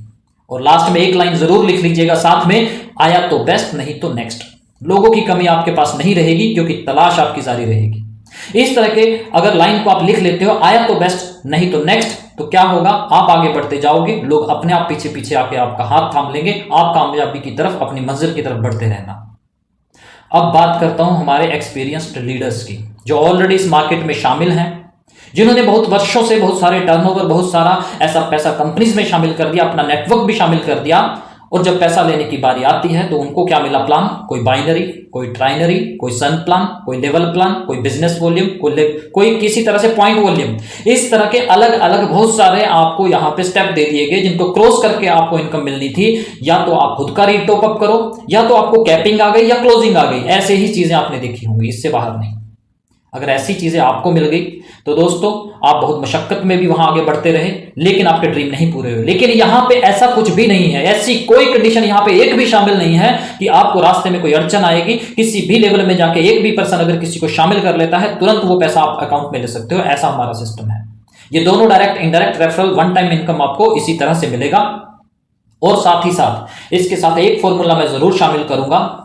और लास्ट में एक लाइन जरूर लिख लीजिएगा साथ में, आया तो बेस्ट, नहीं तो नेक्स्ट। लोगों की कमी आपके पास नहीं रहेगी, क्योंकि तलाश आपकी जारी रहेगी। इस तरह के अगर लाइन को आप लिख लेते हो, आया तो बेस्ट, नहीं तो नेक्स्ट, तो क्या होगा, आप आगे बढ़ते जाओगे, लोग अपने आप पीछे पीछे आके आपका हाथ थाम लेंगे, आप कामयाबी की तरफ, अपनी मंजिल की तरफ बढ़ते रहना। अब बात करता हूं हमारे एक्सपीरियंस्ड लीडर्स की, जो ऑलरेडी इस मार्केट में शामिल हैं, जिन्होंने बहुत वर्षों से बहुत सारे टर्नओवर, बहुत सारा ऐसा पैसा कंपनीज में शामिल कर दिया, अपना नेटवर्क भी शामिल कर दिया, और जब पैसा लेने की बारी आती है तो उनको क्या मिला, प्लान, कोई बाइनरी, कोई ट्राइनरी, कोई सन प्लान, कोई लेवल प्लान, कोई बिजनेस वॉल्यूम, कोई किसी तरह से पॉइंट वॉल्यूम, इस तरह के अलग अलग बहुत सारे आपको यहां पे स्टेप दे दिए गए, जिनको क्रॉस करके आपको इनकम मिलनी थी। या तो आप खुद का रीटॉप अप करो, या तो आपको कैपिंग आ गई या क्लोजिंग आ गई, ऐसे ही चीजें आपने देखी होंगी, इससे बाहर नहीं। अगर ऐसी चीजें आपको मिल गई तो दोस्तों आप बहुत मशक्कत में भी वहां आगे बढ़ते रहे, लेकिन आपके ड्रीम नहीं पूरे हुए। लेकिन यहां पे ऐसा कुछ भी नहीं है, ऐसी कोई कंडीशन यहां पे एक भी शामिल नहीं है कि आपको रास्ते में कोई अड़चन आएगी। किसी भी लेवल में जाके एक भी पर्सन अगर किसी को शामिल कर लेता है, तुरंत वो पैसा आप अकाउंट में ले सकते हो। ऐसा हमारा सिस्टम है। ये दोनों direct indirect referral one time income आपको इसी तरह से मिलेगा। और साथ ही साथ इसके साथ एक फॉर्मूला मैं जरूर शामिल करूंगा।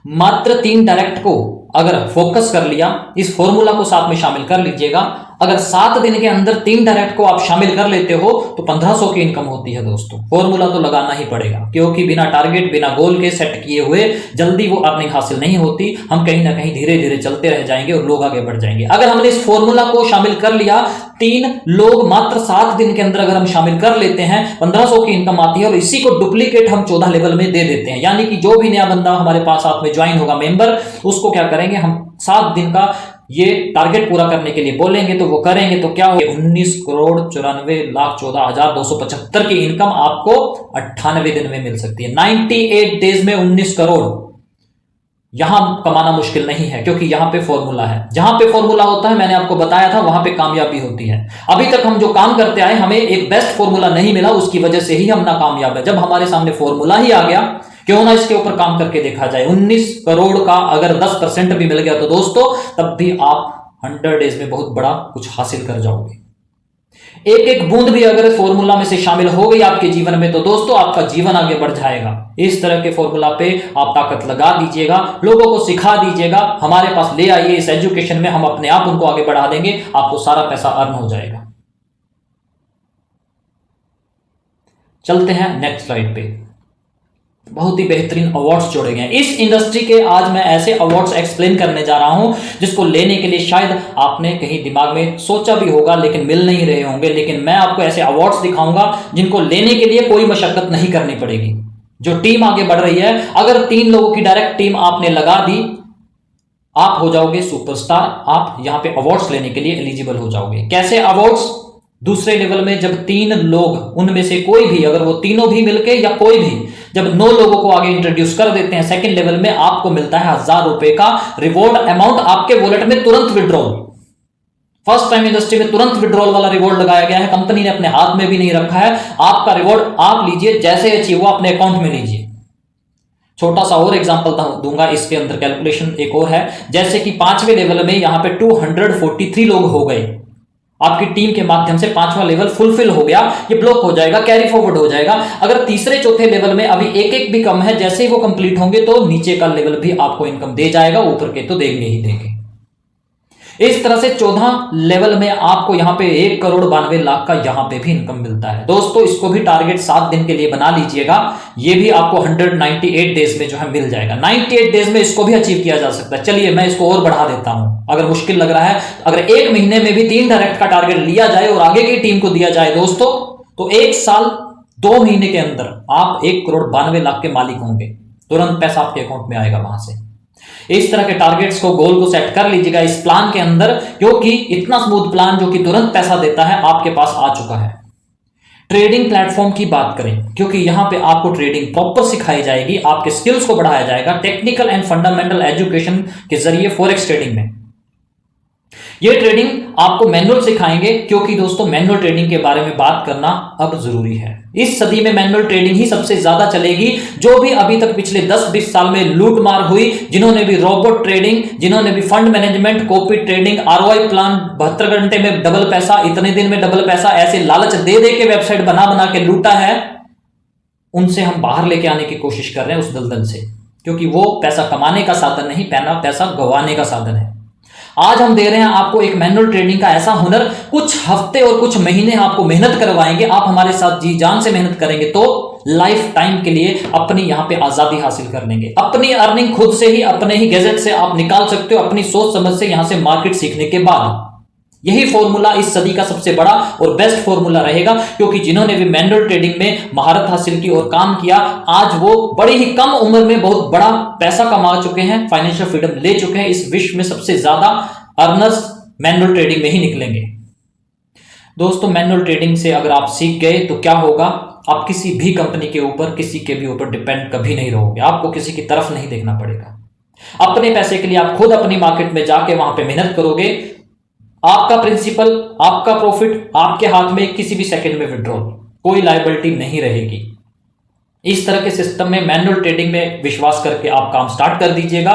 मात्र 3 डायरेक्ट को अगर फोकस कर लिया, इस फॉर्मूला को साथ में शामिल कर लीजिएगा। अगर 7 दिन के अंदर 3 डायरेक्ट को आप शामिल कर लेते हो तो 1500 की इनकम होती है दोस्तों। फॉर्मूला तो लगाना ही पड़ेगा, क्योंकि बिना टारगेट बिना गोल के सेट किए हुए जल्दी वो अर्निंग हासिल नहीं होती। हम कहीं ना कहीं धीरे धीरे चलते रह जाएंगे और लोग आगे बढ़ जाएंगे। अगर हमने इस फॉर्मूला को शामिल कर लिया, 3 लोग मात्र 7 दिन के अंदर अगर हम शामिल कर लेते हैं, 1500 की इनकम आती है। और इसी को डुप्लीकेट हम 14 लेवल में दे देते हैं। यानी कि जो भी नया बंदा हमारे पास साथ में ज्वाइन होगा मेंबर, उसको क्या करेंगे, हम 7 दिन का ये टारगेट पूरा करने के लिए बोलेंगे तो वो करेंगे। तो क्या होगा, 19,94,14,275 की इनकम आपको 98 दिन में मिल सकती है। 98 डेज में 19 करोड़ यहां कमाना मुश्किल नहीं है, क्योंकि यहां पे फॉर्मूला है। जहां पे फॉर्मूला होता है, मैंने आपको बताया था, वहां पे कामयाबी होती है। अभी तक हम जो काम करते आए, हमें एक बेस्ट फॉर्मूला नहीं मिला, उसकी वजह से ही हम नाकामयाब है। जब हमारे सामने फॉर्मूला ही आ गया, क्यों ना इसके ऊपर काम करके देखा जाए। 19 करोड़ का अगर 10% भी मिल गया तो दोस्तों तब भी आप 100 डेज में बहुत बड़ा कुछ हासिल कर जाओगे। एक एक बूंद भी अगर फॉर्मूला में से शामिल हो गई आपके जीवन में तो दोस्तों आपका जीवन आगे बढ़ जाएगा। इस तरह के फॉर्मूला पे आप ताकत लगा दीजिएगा, लोगों को सिखा दीजिएगा, हमारे पास ले आइए। इस एजुकेशन में हम अपने आप उनको आगे बढ़ा देंगे, आपको सारा पैसा अर्न हो जाएगा। चलते हैं नेक्स्ट स्लाइड पे। बहुत ही बेहतरीन अवार्ड्स जोड़े गए हैं इस इंडस्ट्री के। आज मैं ऐसे अवार्ड्स एक्सप्लेन करने जा रहा हूं जिसको लेने के लिए शायद आपने कहीं दिमाग में सोचा भी होगा, लेकिन मिल नहीं रहे होंगे। लेकिन मैं आपको ऐसे अवार्ड्स दिखाऊंगा जिनको लेने के लिए कोई मशक्कत नहीं करनी पड़ेगी। जो टीम आगे बढ़ रही है, अगर 3 लोगों की डायरेक्ट टीम आपने लगा दी, आप हो जाओगे सुपरस्टार। आप यहां पे अवार्ड्स लेने के लिए एलिजिबल हो जाओगे। कैसे अवार्ड्स? दूसरे लेवल में जब 3 लोग, उनमें से कोई भी, अगर वो तीनों भी मिलके या कोई भी, जब 9 लोगों को आगे इंट्रोड्यूस कर देते हैं, सेकंड लेवल में आपको मिलता है 1000 रुपए का रिवॉर्ड अमाउंट आपके वॉलेट में, तुरंत विड्रॉल। फर्स्ट टाइम इंडस्ट्री में तुरंत विड्रॉल वाला रिवॉर्ड लगाया गया है। कंपनी ने अपने हाथ में भी नहीं रखा है। आपका रिवॉर्ड आप लीजिए, जैसे अचीव हुआ अपने अकाउंट में लीजिए। छोटा सा और एग्जांपल दूंगा इसके अंदर, कैलकुलेशन एक और है। जैसे कि 5वें लेवल में यहां पे 243 लोग हो गए, आपकी टीम के माध्यम से 5वां लेवल फुलफिल हो गया। ये ब्लॉक हो जाएगा, कैरी फॉरवर्ड हो जाएगा। अगर तीसरे चौथे लेवल में अभी एक भी कम है, जैसे ही वो कंप्लीट होंगे तो नीचे का लेवल भी आपको इनकम दे जाएगा, ऊपर के तो देंगे ही देंगे। इस तरह से 14 लेवल में आपको यहां पे 1,92,00,000 का यहां पे भी इनकम मिलता है। दोस्तों इसको भी टारगेट 7 दिन के लिए बना लीजिएगा। ये भी आपको 198 डेज में जो है मिल जाएगा। 98 डेज में इसको भी अचीव किया जा सकता है। चलिए मैं इसको और बढ़ा देता हूं, अगर मुश्किल लग रहा है। अगर 1 महीने में भी 3 डायरेक्ट का टारगेट लिया जाए और आगे की टीम को दिया जाए दोस्तों, तो 1 साल 2 महीने के अंदर आप 1,92,00,000 के मालिक होंगे। तुरंत पैसा आपके अकाउंट में आएगा वहां से। इस तरह के टारगेट्स को, गोल को सेट कर लीजिएगा इस प्लान के अंदर, क्योंकि इतना स्मूथ प्लान जो कि तुरंत पैसा देता है आपके पास आ चुका है। ट्रेडिंग प्लेटफॉर्म की बात करें, क्योंकि यहां पे आपको ट्रेडिंग प्रॉपर सिखाई जाएगी, आपके स्किल्स को बढ़ाया जाएगा टेक्निकल एंड फंडामेंटल एजुकेशन के जरिए फॉरेक्स ट्रेडिंग में। ये ट्रेडिंग आपको मैनुअल सिखाएंगे, क्योंकि दोस्तों मैनुअल ट्रेडिंग के बारे में बात करना अब जरूरी है। इस सदी में मैनुअल ट्रेडिंग ही सबसे ज्यादा चलेगी। जो भी अभी तक पिछले 10-20 साल में लूट मार हुई, जिन्होंने भी रोबोट ट्रेडिंग, जिन्होंने भी fund management, copy trading, ROI plan, 72 घंटे में डबल पैसा, इतने दिन में डबल पैसा, ऐसे लालच दे दे के वेबसाइट बना बना के लूटा है, उनसे हम बाहर लेके आने की कोशिश कर रहे हैं उस दलदल से, क्योंकि वो पैसा कमाने का साधन नहीं, पैसा गंवाने का साधन है। आज हम दे रहे हैं आपको एक मैनुअल ट्रेडिंग का ऐसा हुनर, कुछ हफ्ते और कुछ महीने आपको मेहनत करवाएंगे। आप हमारे साथ जी जान से मेहनत करेंगे तो लाइफ टाइम के लिए अपनी यहां पे आजादी हासिल कर लेंगे। अपनी अर्निंग खुद से ही, अपने ही गैजेट से आप निकाल सकते हो, अपनी सोच समझ से यहां से मार्केट सीखने के बाद। यही फॉर्मूला इस सदी का सबसे बड़ा और बेस्ट फॉर्मूला रहेगा, क्योंकि जिन्होंने भी मैनुअल ट्रेडिंग में महारत हासिल की और काम किया, आज वो बड़ी ही कम उम्र में बहुत बड़ा पैसा कमा चुके हैं, फाइनेंशियल फ्रीडम ले चुके हैं। इस विश्व में सबसे ज्यादा अर्नर्स मैनुअल ट्रेडिंग में ही निकलेंगे। दोस्तों मैनुअल ट्रेडिंग से अगर आप सीख गए तो क्या होगा, आप किसी भी कंपनी के ऊपर, किसी के भी ऊपर डिपेंड कभी नहीं रहोगे। आपको किसी की तरफ नहीं देखना पड़ेगा। अपने पैसे के लिए आप खुद अपनी मार्केट में जाके वहां पे मेहनत करोगे, आपका प्रिंसिपल, आपका प्रॉफिट आपके हाथ में किसी भी सेकंड में विड्रॉल, कोई लायबिलिटी नहीं रहेगी। इस तरह के सिस्टम में मैनुअल ट्रेडिंग में विश्वास करके आप काम स्टार्ट कर दीजिएगा।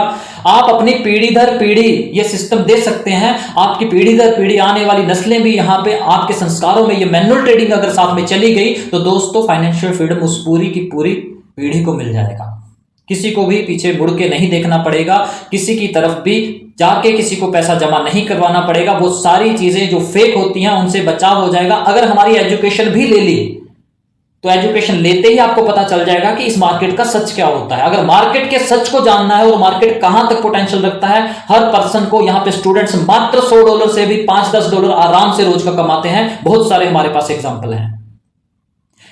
आप अपनी पीढ़ी दर पीढ़ी ये सिस्टम दे सकते हैं, आपकी पीढ़ी दर पीढ़ी आने वाली नस्लें भी यहां पे आपके संस्कारों में ये मैनुअल ट्रेडिंग अगर साथ में चली गई तो दोस्तों फाइनेंशियल फ्रीडम उस पूरी की पूरी पीढ़ी को मिल जाएगा। किसी को भी पीछे मुड़ के नहीं देखना पड़ेगा, किसी की तरफ भी जाके किसी को पैसा जमा नहीं करवाना पड़ेगा। वो सारी चीजें जो फेक होती हैं उनसे बचाव हो जाएगा। अगर हमारी एजुकेशन भी ले ली तो एजुकेशन लेते ही आपको पता चल जाएगा कि इस मार्केट का सच क्या होता है। अगर मार्केट के सच को जानना है और मार्केट कहां तक पोटेंशियल रखता है, हर पर्सन को यहां पे स्टूडेंट्स मात्र $100 से भी $5-10 आराम से रोज का कमाते हैं। बहुत सारे हमारे पास एग्जांपल हैं।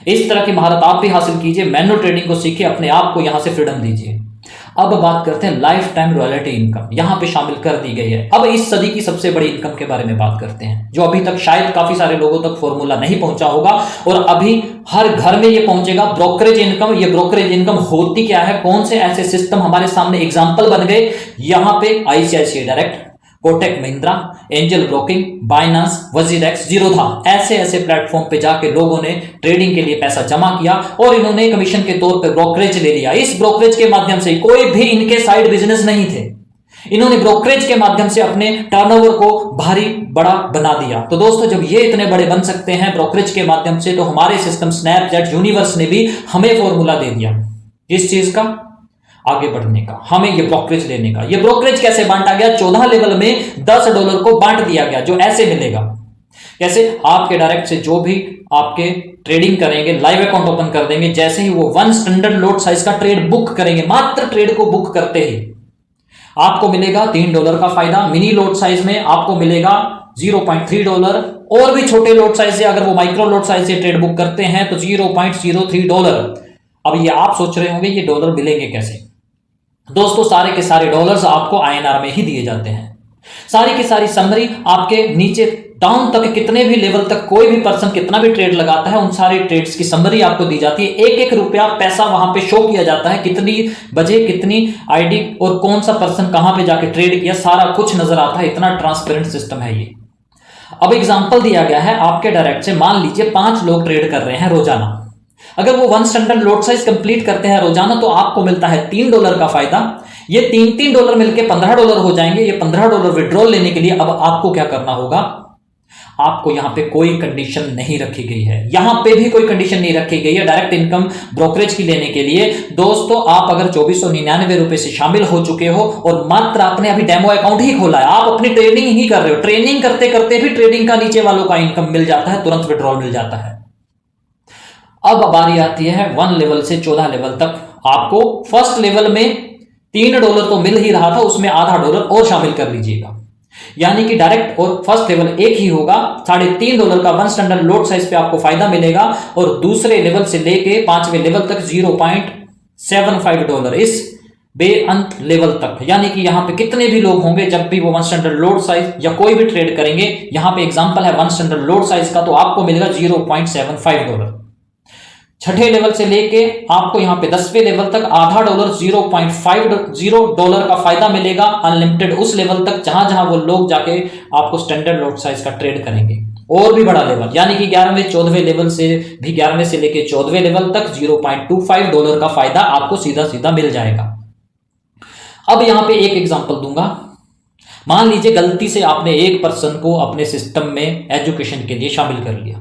इस तरह की महारत आप भी हासिल कीजिए, मैनुअल ट्रेडिंग को सीखिए, अपने आप को यहां से फ्रीडम दीजिए। अब बात करते हैं लाइफ टाइम रॉयल्टी इनकम, यहां पे शामिल कर दी गई है। अब इस सदी की सबसे बड़ी इनकम के बारे में बात करते हैं, जो अभी तक शायद काफी सारे लोगों तक फॉर्मूला नहीं पहुंचा होगा और अभी हर घर में ये पहुंचेगा। Brokerage income. ये ब्रोकरेज इनकम होती क्या है, कौन से ऐसे सिस्टम हमारे सामने एग्जाम्पल बन गए। यहां पे ICICI direct, Kotak Mahindra, angel broking, Binance, WazirX, Zerodha, ऐसे ऐसे प्लेटफॉर्म पे जाके लोगों ने ट्रेडिंग के लिए पैसा जमा किया और इन्होंने कमीशन के तौर पे ब्रोकरेज ले लिया। इस ब्रोकरेज के माध्यम से कोई भी इनके साइड बिजनेस नहीं थे, इन्होंने ब्रोकरेज के माध्यम से अपने टर्नओवर को भारी बड़ा बना दिया। तो दोस्तों जब ये इतने बड़े बन सकते हैं ब्रोकरेज के माध्यम से, तो हमारे सिस्टम स्नैपचैट यूनिवर्स ने भी हमें फॉर्मूला दे दिया इस चीज का आगे बढ़ने का, हमें ये ब्रोकरेज लेने का। ये ब्रोकरेज कैसे बांटा गया, 14 लेवल में $10 को बांट दिया गया, जो ऐसे मिलेगा। कैसे, आपके डायरेक्ट से जो भी आपके ट्रेडिंग करेंगे, लाइव अकाउंट ओपन कर देंगे, जैसे ही वो 1 स्टैंडर्ड लॉट साइज का ट्रेड बुक करेंगे, मात्र ट्रेड को बुक करते ही आपको मिलेगा $3 का फायदा। मिनी लॉट साइज में आपको मिलेगा $0.3, और भी छोटे लॉट साइज से अगर वो माइक्रो लॉट साइज से ट्रेड बुक करते हैं तो $0.03। अब ये आप सोच रहे होंगे ये डॉलर मिलेंगे कैसे। दोस्तों सारे के सारे डॉलर्स आपको आईएनआर में ही दिए जाते हैं। सारी की सारी समरी आपके नीचे डाउन तक, कितने भी लेवल तक कोई भी पर्सन कितना भी ट्रेड लगाता है, उन सारे ट्रेड्स की समरी आपको दी जाती है। एक एक रुपया पैसा वहां पे शो किया जाता है, कितनी बजे कितनी आईडी और कौन सा पर्सन कहां पे जाके ट्रेड किया, सारा कुछ नजर आता है। इतना ट्रांसपेरेंट सिस्टम है ये। अब एग्जांपल दिया गया है आपके डायरेक्ट से, मान लीजिए 5 लोग ट्रेड कर रहे हैं रोजाना। अगर वो 1 स्टैंडर्ड लॉट साइज कंप्लीट करते हैं रोजाना तो आपको मिलता है $3 का फायदा। ये $3 मिलके $15 हो जाएंगे। ये $15 विड्रॉल लेने के लिए अब आपको क्या करना होगा, आपको यहां पे कोई कंडीशन नहीं रखी गई है, यहां पे भी कोई कंडीशन नहीं रखी गई है डायरेक्ट इनकम ब्रोकरेज की लेने के लिए। दोस्तों आप अगर 2499 रुपए से शामिल हो चुके हो और मात्र आपने अभी डेमो अकाउंट ही खोला है, आप अपनी ट्रेडिंग ही कर रहे हो, ट्रेनिंग करते करते भी ट्रेडिंग का नीचे वालों का इनकम मिल जाता है, तुरंत विड्रॉल मिल जाता है। अब बारी आती है 1 लेवल से 14 लेवल तक। आपको फर्स्ट लेवल में $3 तो मिल ही रहा था, उसमें आधा डॉलर और शामिल कर लीजिएगा, यानी कि डायरेक्ट और फर्स्ट लेवल एक ही होगा। $3.5 का 1 स्टैंडर्ड लॉट साइज पे आपको फायदा मिलेगा और दूसरे लेवल से लेके 5वें लेवल तक $0.75 इस बेअंत लेवल तक। यानी कि यहां पे कितने भी लोग होंगे, जब भी वो 1 स्टैंडर्ड लॉट साइज या कोई भी ट्रेड करेंगे, यहां पे एग्जांपल है 1 स्टैंडर्ड लॉट साइज का, तो आपको मिलेगा $0.75। छठे लेवल से लेके आपको यहां पे 10वें लेवल तक आधा डॉलर $0.50 का फायदा मिलेगा अनलिमिटेड उस लेवल तक जहां जहां वो लोग जाके आपको स्टैंडर्ड लॉट साइज का ट्रेड करेंगे। और भी बड़ा लेवल यानी कि 11वें 14वें लेवल से भी 11वें से लेके 14वें लेवल तक $0.25 का फायदा आपको सीधा सीधा मिल जाएगा। अब यहां पे एक एग्जांपल दूंगा। मान लीजिए गलती से आपने एक पर्सन को अपने सिस्टम में एजुकेशन के लिए शामिल कर लिया,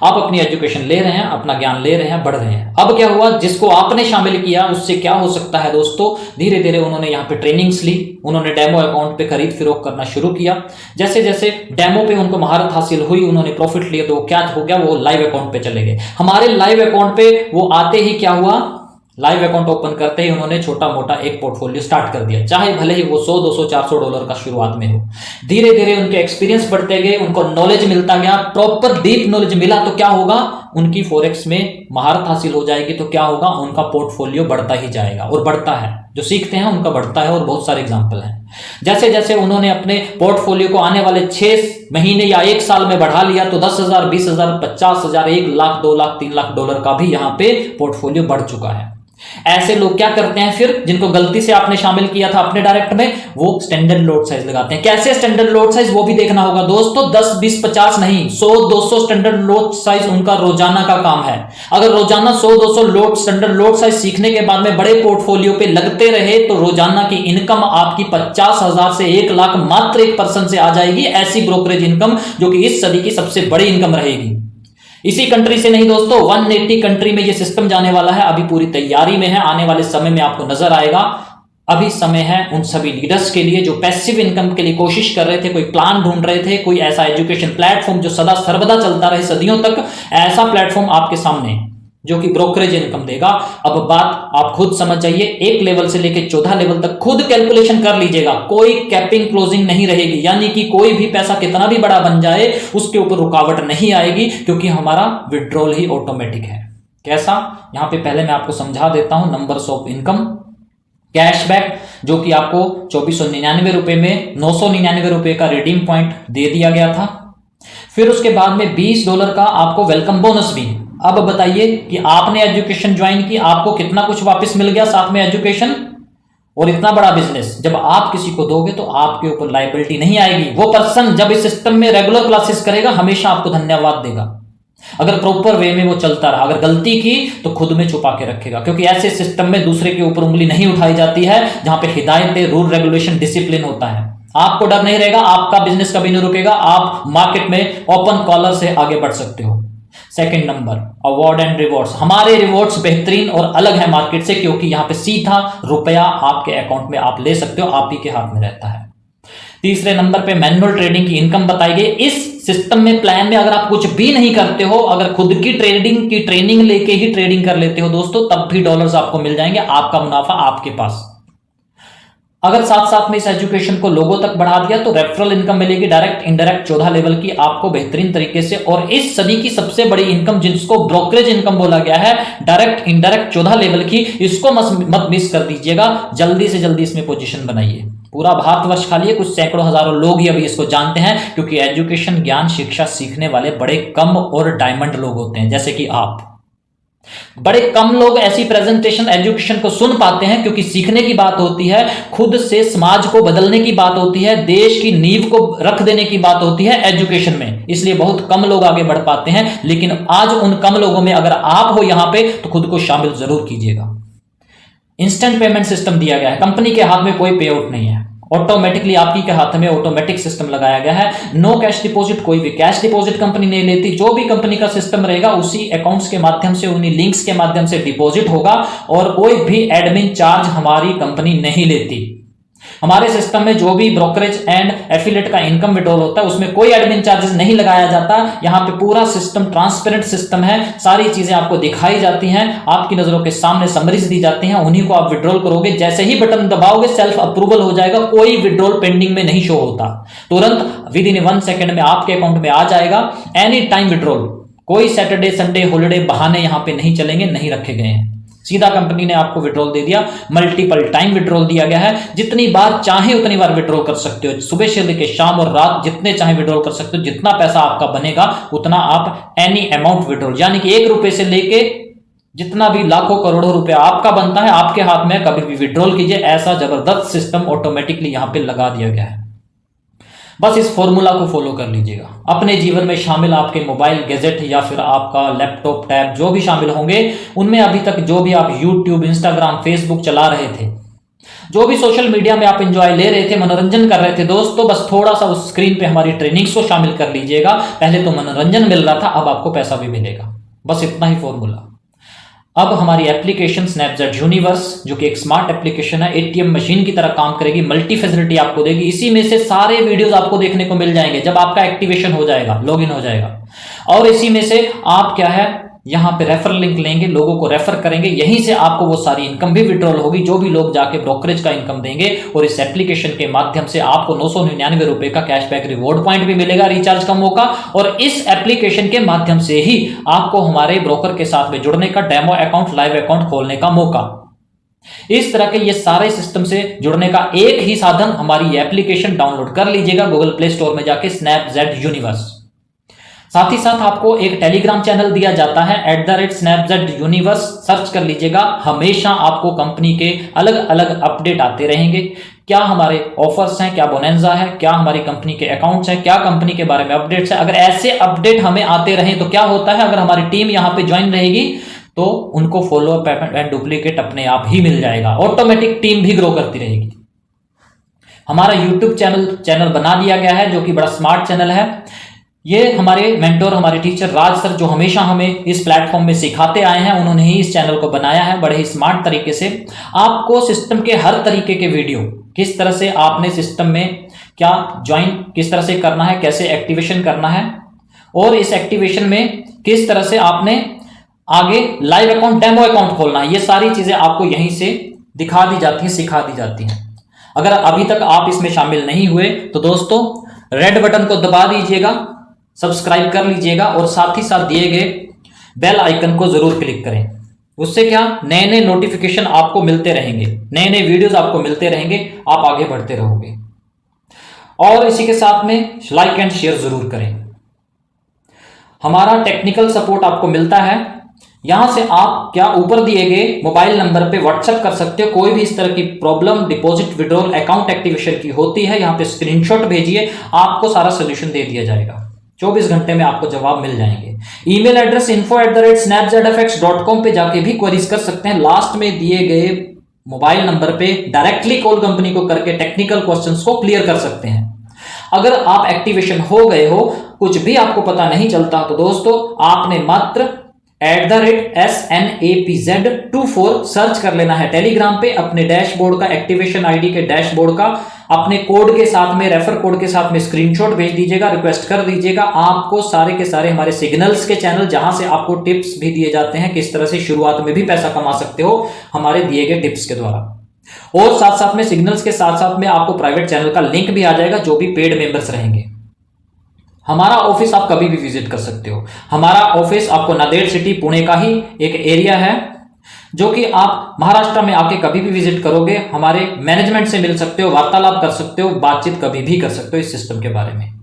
आप अपनी एजुकेशन ले रहे हैं, अपना ज्ञान ले रहे हैं, बढ़ रहे हैं। अब क्या हुआ, जिसको आपने शामिल किया उससे क्या हो सकता है दोस्तों, धीरे धीरे उन्होंने यहाँ पे ट्रेनिंग्स ली, उन्होंने डेमो अकाउंट पे खरीद फरोख्त करना शुरू किया। जैसे जैसे डेमो पे उनको महारत हासिल हुई, उन्होंने प्रॉफिट लिया, तो क्या हो गया, वो लाइव अकाउंट पे चले गए। हमारे लाइव अकाउंट पे वो आते ही क्या हुआ, लाइव अकाउंट ओपन करते ही उन्होंने छोटा मोटा एक पोर्टफोलियो स्टार्ट कर दिया, चाहे भले ही वो $100, $200, $400 का शुरुआत में हो। धीरे धीरे उनके एक्सपीरियंस बढ़ते गए, उनको नॉलेज मिलता गया, प्रॉपर डीप नॉलेज मिला, तो क्या होगा, उनकी फॉरेक्स में महारत हासिल हो जाएगी, तो क्या होगा, उनका पोर्टफोलियो बढ़ता ही जाएगा और बढ़ता है। जो सीखते हैं उनका बढ़ता है और बहुत सारे एग्जाम्पल हैं। जैसे जैसे उन्होंने अपने पोर्टफोलियो को आने वाले 6 महीने या 1 साल में बढ़ा लिया, तो 10,000, 20,000, 50,000, $1 लाख, $2 लाख, $3 लाख का भी यहाँ पे पोर्टफोलियो बढ़ चुका है। ऐसे लोग क्या करते हैं फिर, जिनको गलती से आपने शामिल किया था अपने डायरेक्ट में, वो स्टैंडर्ड लॉट साइज लगाते हैं। कैसे स्टैंडर्ड लॉट साइज, वो भी देखना होगा दोस्तों। 10 20 50 नहीं, 100 200 स्टैंडर्ड लॉट साइज उनका रोजाना का काम है। अगर रोजाना 100 200 स्टैंडर्ड लॉट साइज सीखने के बाद में बड़े पोर्टफोलियो पे लगते रहे तो रोजाना की इनकम आपकी 50,000 से 1 लाख मात्र एक पर्सन से आ जाएगी। ऐसी ब्रोकरेज इनकम जो कि इस सदी की सबसे बड़ी इनकम रहेगी। इसी कंट्री से नहीं दोस्तों, 180 कंट्री में ये सिस्टम जाने वाला है। अभी पूरी तैयारी में है, आने वाले समय में आपको नजर आएगा। अभी समय है उन सभी लीडर्स के लिए जो पैसिव इनकम के लिए कोशिश कर रहे थे, कोई प्लान ढूंढ रहे थे, कोई ऐसा एजुकेशन प्लेटफॉर्म जो सदा सर्वदा चलता रहे सदियों तक, ऐसा प्लेटफॉर्म आपके सामने जो कि ब्रोकरेज इनकम देगा। अब बात आप खुद समझ जाइए, 1 लेवल से लेकर 14 लेवल तक खुद कैलकुलेशन कर लीजिएगा। कोई कैपिंग क्लोजिंग नहीं रहेगी, यानी कि कोई भी पैसा कितना भी बड़ा बन जाए उसके ऊपर रुकावट नहीं आएगी, क्योंकि हमारा विड्रॉल ही ऑटोमेटिक है। कैसा, यहां पे पहले मैं आपको समझा देता हूं। नंबर्स ऑफ इनकम, कैशबैक जो कि आपको 2499 रुपए में 999 रुपए का रिडीम पॉइंट दे दिया गया था। फिर उसके बाद में $20 का आपको वेलकम बोनस भी। अब बताइए कि आपने एजुकेशन ज्वाइन की, आपको कितना कुछ वापस मिल गया साथ में एजुकेशन। और इतना बड़ा बिजनेस जब आप किसी को दोगे तो आपके ऊपर लायबिलिटी नहीं आएगी। वो पर्सन जब इस सिस्टम में रेगुलर क्लासेस करेगा हमेशा आपको धन्यवाद देगा, अगर प्रॉपर वे में वो चलता रहा। अगर गलती की तो खुद में छुपा के रखेगा, क्योंकि ऐसे सिस्टम में दूसरे के ऊपर उंगली नहीं उठाई जाती है, जहां पे हिदायतें, रूल रेगुलेशन, डिसिप्लिन होता है। आपको डर नहीं रहेगा, आपका बिजनेस कभी नहीं रुकेगा, आप मार्केट में ओपन कॉलर से आगे बढ़ सकते हो। Second number, award and rewards. हमारे रिवॉर्ड्स बेहतरीन और अलग है मार्केट से, क्योंकि यहां पे सीधा रुपया आपके अकाउंट में आप ले सकते हो, आप ही के हाथ में रहता है। तीसरे नंबर पे मैनुअल ट्रेडिंग की इनकम बताई गई। इस सिस्टम में, प्लान में अगर आप कुछ भी नहीं करते हो, अगर खुद की ट्रेडिंग की ट्रेनिंग लेके ही ट्रेडिंग कर लेते हो दोस्तों, तब भी डॉलर्स आपको मिल जाएंगे, आपका मुनाफा आपके पास। अगर साथ साथ में इस एजुकेशन को लोगों तक बढ़ा दिया तो रेफरल इनकम मिलेगी, डायरेक्ट इंडायरेक्ट 14 लेवल की आपको बेहतरीन तरीके से। और इस सदी की सबसे बड़ी इनकम जिसको ब्रोकरेज इनकम बोला गया है, डायरेक्ट इंडायरेक्ट 14 लेवल की, इसको मत मिस कर दीजिएगा। जल्दी से जल्दी इसमें पोजीशन बनाइए। पूरा भारतवर्ष खाली है, कुछ सैकड़ों हजारों लोग ही अभी इसको जानते हैं, क्योंकि एजुकेशन, ज्ञान, शिक्षा सीखने वाले बड़े कम और डायमंड लोग होते हैं, जैसे कि आप। बड़े कम लोग ऐसी प्रेजेंटेशन एजुकेशन को सुन पाते हैं, क्योंकि सीखने की बात होती है, खुद से समाज को बदलने की बात होती है, देश की नींव को रख देने की बात होती है एजुकेशन में। इसलिए बहुत कम लोग आगे बढ़ पाते हैं। लेकिन आज उन कम लोगों में अगर आप हो यहां पे, तो खुद को शामिल जरूर कीजिएगा। इंस्टेंट पेमेंट सिस्टम दिया गया है, कंपनी के हाथ में कोई पे आउट नहीं है, ऑटोमेटिकली आपकी के हाथ में ऑटोमेटिक सिस्टम लगाया गया है। नो कैश डिपॉजिट, कोई भी कैश डिपॉजिट कंपनी नहीं लेती। जो भी कंपनी का सिस्टम रहेगा उसी अकाउंट्स के माध्यम से, उन्हीं लिंक्स के माध्यम से डिपॉजिट होगा, और कोई भी एडमिन चार्ज हमारी कंपनी नहीं लेती। हमारे सिस्टम में जो भी ब्रोकरेज एंड एफिलिएट का इनकम विड्रॉल होता है उसमें कोई एडमिन चार्जेस नहीं लगाया जाता। यहां पे पूरा सिस्टम ट्रांसपेरेंट सिस्टम है, सारी चीजें आपको दिखाई जाती हैं, आपकी नजरों के सामने समरीज दी जाती हैं, उन्हीं को आप विड्रॉल करोगे। जैसे ही बटन दबाओगे सेल्फ अप्रूवल हो जाएगा, कोई विड्रॉल पेंडिंग में नहीं शो होता, तुरंत विद इन 1 सेकंड में आपके अकाउंट में आ जाएगा। एनी टाइम विड्रॉल, कोई सैटरडे संडे हॉलिडे बहाने यहां पे नहीं चलेंगे, नहीं रखे गए हैं। सीधा कंपनी ने आपको विड्रॉल दे दिया, मल्टीपल टाइम विड्रॉल दिया गया है। जितनी बार चाहे उतनी बार विड्रॉल कर सकते हो, सुबह से लेकर शाम और रात जितने चाहे विड्रॉल कर सकते हो। जितना पैसा आपका बनेगा उतना आप एनी अमाउंट विड्रॉल, यानी कि 1 रुपए से लेके जितना भी लाखों करोड़ों रुपया आपका बनता है आपके हाथ में, कभी भी विड्रॉल कीजिए। ऐसा जबरदस्त सिस्टम ऑटोमेटिकली यहां पे लगा दिया गया है। बस इस फॉर्मूला को फॉलो कर लीजिएगा। अपने जीवन में शामिल आपके मोबाइल गैजेट या फिर आपका लैपटॉप टैब जो भी शामिल होंगे, उनमें अभी तक जो भी आप यूट्यूब, इंस्टाग्राम, फेसबुक चला रहे थे, जो भी सोशल मीडिया में आप एंजॉय ले रहे थे, मनोरंजन कर रहे थे दोस्तों, बस थोड़ा सा उस स्क्रीन पे हमारी ट्रेनिंग्स को शामिल कर लीजिएगा। पहले तो मनोरंजन मिल रहा था, अब आपको पैसा भी मिलेगा। बस इतना ही फॉर्मूला। अब हमारी एप्लीकेशन स्नैपजेट यूनिवर्स, जो कि एक स्मार्ट एप्लीकेशन है, एटीएम मशीन की तरह काम करेगी, मल्टी फैसिलिटी आपको देगी। इसी में से सारे वीडियोस आपको देखने को मिल जाएंगे जब आपका एक्टिवेशन हो जाएगा, लॉगिन हो जाएगा। और इसी में से आप क्या है, यहां पे रेफर लिंक लेंगे, लोगों को रेफर करेंगे, यहीं से आपको वो सारी इनकम भी विड्रॉल होगी जो भी लोग जाके ब्रोकरेज का इनकम देंगे। और इस एप्लीकेशन के माध्यम से आपको 999 रुपए का कैशबैक रिवॉर्ड पॉइंट भी मिलेगा, रिचार्ज का मौका। और इस एप्लीकेशन के माध्यम से ही आपको हमारे ब्रोकर के साथ में जुड़ने का, डेमो अकाउंट, लाइव अकाउंट खोलने का मौका। इस तरह के ये सारे सिस्टम से जुड़ने का एक ही साधन, हमारी एप्लीकेशन डाउनलोड कर लीजिएगा गूगल प्ले स्टोर में जाके, स्नैपजेट यूनिवर्स। साथ ही साथ आपको एक टेलीग्राम चैनल दिया जाता है @snapz यूनिवर्स, सर्च कर लीजिएगा। हमेशा आपको कंपनी के अलग अलग अपडेट आते रहेंगे। क्या हमारे ऑफर्स हैं, क्या बोनेंजा है, क्या हमारी कंपनी के अकाउंट्स हैं, क्या कंपनी के बारे में अपडेट्स है। अगर ऐसे अपडेट हमें आते रहे तो क्या होता है, अगर हमारी टीम यहाँ पे ज्वाइन रहेगी तो उनको फॉलोअप एंड डुप्लीकेट अपने आप ही मिल जाएगा, ऑटोमेटिक टीम भी ग्रो करती रहेगी। हमारा यूट्यूब चैनल बना दिया गया है जो कि बड़ा स्मार्ट चैनल है। ये हमारे मेंटोर, हमारे टीचर राज सर जो हमेशा हमें इस प्लेटफॉर्म में सिखाते आए हैं, उन्होंने ही इस चैनल को बनाया है बड़े ही स्मार्ट तरीके से। आपको सिस्टम के हर तरीके के वीडियो, किस तरह से आपने सिस्टम में क्या ज्वाइन किस तरह से करना है, कैसे एक्टिवेशन करना है, और इस एक्टिवेशन में किस तरह से आपने आगे लाइव अकाउंट, डेमो अकाउंट खोलना है, ये सारी चीजें आपको यहीं से दिखा दी जाती हैं, सिखा दी जाती हैं। अगर अभी तक आप इसमें शामिल नहीं हुए तो दोस्तों रेड बटन को दबा दीजिएगा, सब्सक्राइब कर लीजिएगा और साथ ही साथ दिए गए बेल आइकन को जरूर क्लिक करें। उससे क्या, नए नए नोटिफिकेशन आपको मिलते रहेंगे, नए नए वीडियोस आपको मिलते रहेंगे, आप आगे बढ़ते रहोगे। और इसी के साथ में लाइक एंड शेयर जरूर करें। हमारा टेक्निकल सपोर्ट आपको मिलता है। यहां से आप क्या ऊपर दिए गए मोबाइल नंबर पे व्हाट्सएप कर सकते हो। कोई भी इस तरह की problem deposit, withdrawal, account activation की होती है, यहां पे स्क्रीनशॉट भेजिए, आपको सारा सोल्यूशन दे दिया जाएगा। 24 घंटे में आपको जवाब मिल जाएंगे। ईमेल एड्रेस info@snapzfx.com पे जाके भी क्वेरीज कर सकते हैं। लास्ट में दिए गए मोबाइल नंबर पे डायरेक्टली कॉल कंपनी को करके टेक्निकल क्वेश्चंस को क्लियर कर सकते हैं। अगर आप एक्टिवेशन हो गए हो, कुछ भी आपको पता नहीं चलता, तो दोस्तों आपने मात्र @snapz24 सर्च कर लेना है टेलीग्राम पे। अपने डैशबोर्ड का, एक्टिवेशन आईडी के डैशबोर्ड का अपने कोड के साथ में, रेफर कोड के साथ में स्क्रीनशॉट भेज दीजिएगा, रिक्वेस्ट कर दीजिएगा। आपको सारे के सारे हमारे सिग्नल्स के चैनल, जहां से आपको टिप्स भी दिए जाते हैं किस तरह से शुरुआत में भी पैसा कमा सकते हो हमारे दिए गए टिप्स के द्वारा। और साथ साथ में सिग्नल्स के साथ साथ में आपको प्राइवेट चैनल का लिंक भी आ जाएगा जो भी पेड मेंबर्स रहेंगे। हमारा ऑफिस आप कभी भी विजिट कर सकते हो। हमारा ऑफिस आपको नांदेड़ सिटी, पुणे का ही एक एरिया है, जो कि आप महाराष्ट्र में आके कभी भी विजिट करोगे, हमारे मैनेजमेंट से मिल सकते हो, वार्तालाप कर सकते हो, बातचीत कभी भी कर सकते हो इस सिस्टम के बारे में।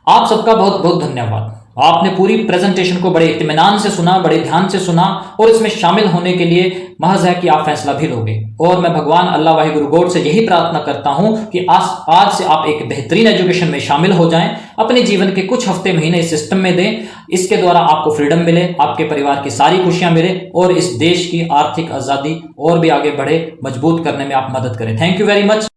आप सबका बहुत बहुत धन्यवाद। आपने पूरी प्रेजेंटेशन को बड़े इत्मीनान से सुना, बड़े ध्यान से सुना, और इसमें शामिल होने के लिए महज है कि आप फैसला भी लोगे। और मैं भगवान अल्लाह वाहिगुरु गॉड से यही प्रार्थना करता हूं कि आज से आप एक बेहतरीन एजुकेशन में शामिल हो जाएं, अपने जीवन के कुछ हफ्ते महीने इस सिस्टम में दें। इसके द्वारा आपको फ्रीडम मिले, आपके परिवार की सारी खुशियां मिले, और इस देश की आर्थिक आजादी और भी आगे बढ़े, मजबूत करने में आप मदद करें। Thank you very much.